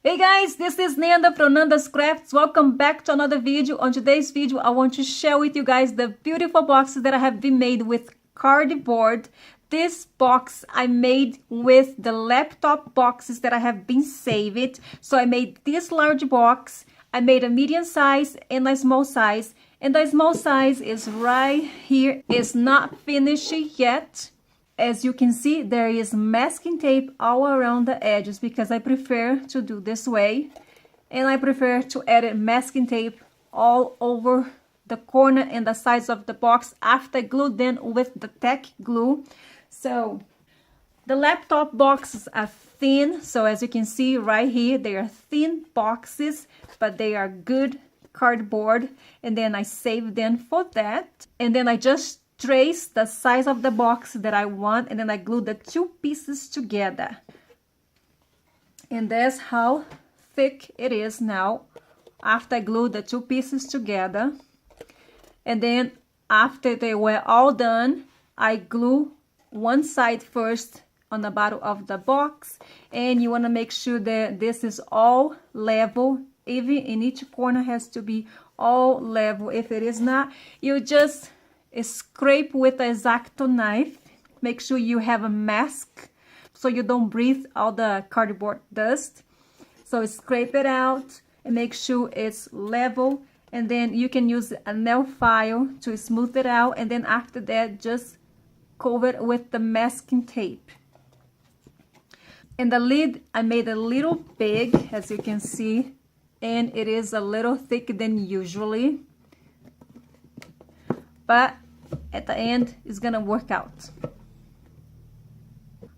Hey guys, this is Nanda from Nanda's Crafts. Welcome back to another video. On today's video, I want to share with you guys the beautiful boxes that I have been made with cardboard. This box I made with the laptop boxes that I have been saved. So I made this large box. I made a medium size and a small size. And the small size is right here. It's not finished yet. As you can see, there is masking tape all around the edges because I prefer to do this way. And I prefer to add masking tape all over the corner and the sides of the box after I glue them with the tack glue. So the laptop boxes are thin. So as you can see right here, they are thin boxes, but they are good cardboard. And then I saved them for that. And then I just trace the size of the box that I want, and then I glue the two pieces together. And that's how thick it is now after I glue the two pieces together. And then after they were all done, I glue one side first on the bottom of the box, and you want to make sure that this is all level. Even in each corner has to be all level. If it is not, you just scrape with an X-Acto knife. Make sure you have a mask so you don't breathe all the cardboard dust. So scrape it out and make sure it's level, and then you can use a nail file to smooth it out, and then after that just cover it with the masking tape. And the lid I made a little big, as you can see, and it is a little thicker than usually, but at the end it's gonna work out.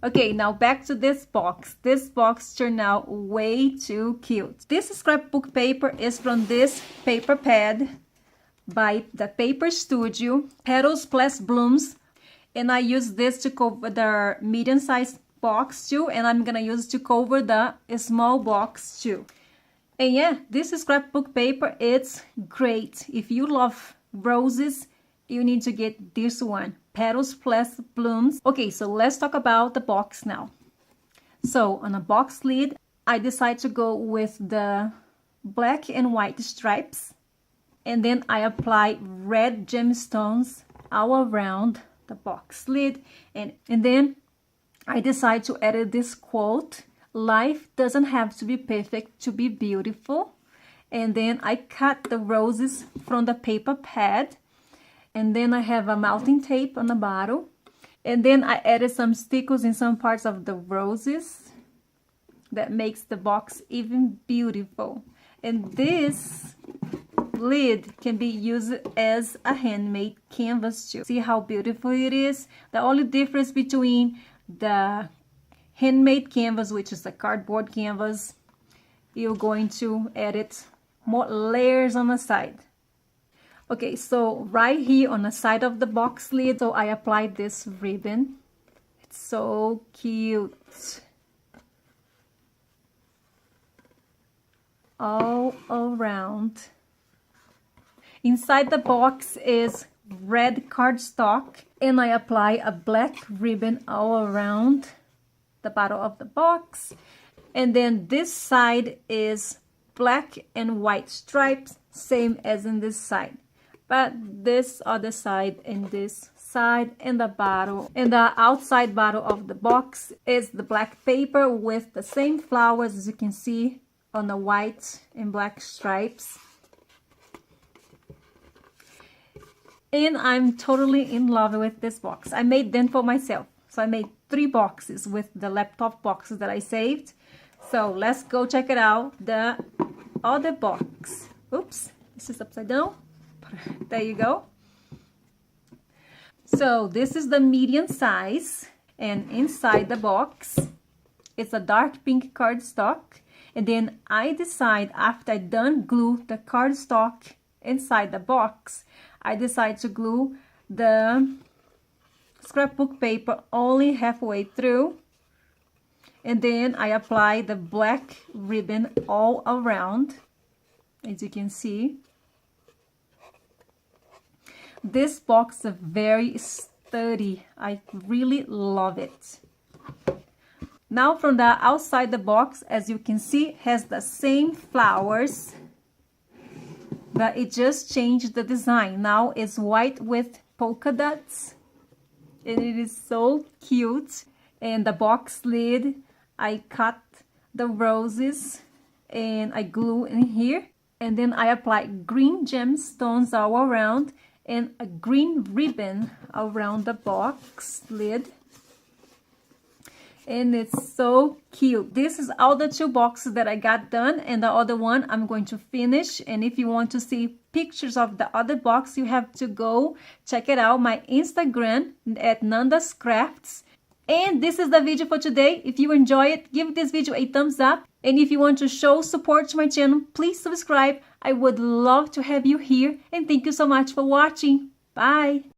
Okay, now back to this box. This box turned out way too cute. This scrapbook paper is from this paper pad by the Paper Studio, Petals plus Blooms, and I use this to cover the medium-sized box too, and I'm gonna use it to cover the small box too. And yeah, this scrapbook paper, it's great. If you love roses, you need to get this one, Petals plus Blooms. Okay, so let's talk about the box now. So on a box lid, I decided to go with the black and white stripes. And then I apply red gemstones all around the box lid. And then I decide to add this quote, "Life doesn't have to be perfect to be beautiful." And then I cut the roses from the paper pad. And then I have a mounting tape on the bottom. And then I added some stickers in some parts of the roses. That makes the box even beautiful. And this lid can be used as a handmade canvas too. See how beautiful it is? The only difference between the handmade canvas, which is a cardboard canvas, you're going to add more layers on the side. Okay, so right here on the side of the box lid, so I applied this ribbon. It's so cute. All around. Inside the box is red cardstock, and I apply a black ribbon all around the bottom of the box. And then this side is black and white stripes, same as in this side. But this other side and this side and the bottom and the outside bottom of the box is the black paper with the same flowers as you can see on the white and black stripes. And I'm totally in love with this box. I made them for myself. So I made 3 boxes with the laptop boxes that I saved. So let's go check it out. The other box. Oops, this is upside down. There you go. So this is the medium size, and inside the box it's a dark pink cardstock. And then I decide, after I done glue the cardstock inside the box, I decide to glue the scrapbook paper only halfway through. And then I apply the black ribbon all around, as you can see. This box is very sturdy. I really love it. Now from the outside the box, as you can see, has the same flowers, but it just changed the design. Now it's white with polka dots, and it is so cute. And the box lid, I cut the roses and I glue in here, and then I apply green gemstones all around and a green ribbon around the box lid. And it's so cute. This is all the 2 boxes that I got done, and the other one I'm going to finish. And if you want to see pictures of the other box, you have to go check it out, my Instagram at Nanda's Crafts. And this is the video for today. If you enjoy it, give this video a thumbs up. And if you want to show support to my channel, please subscribe. I would love to have you here. And thank you so much for watching. Bye.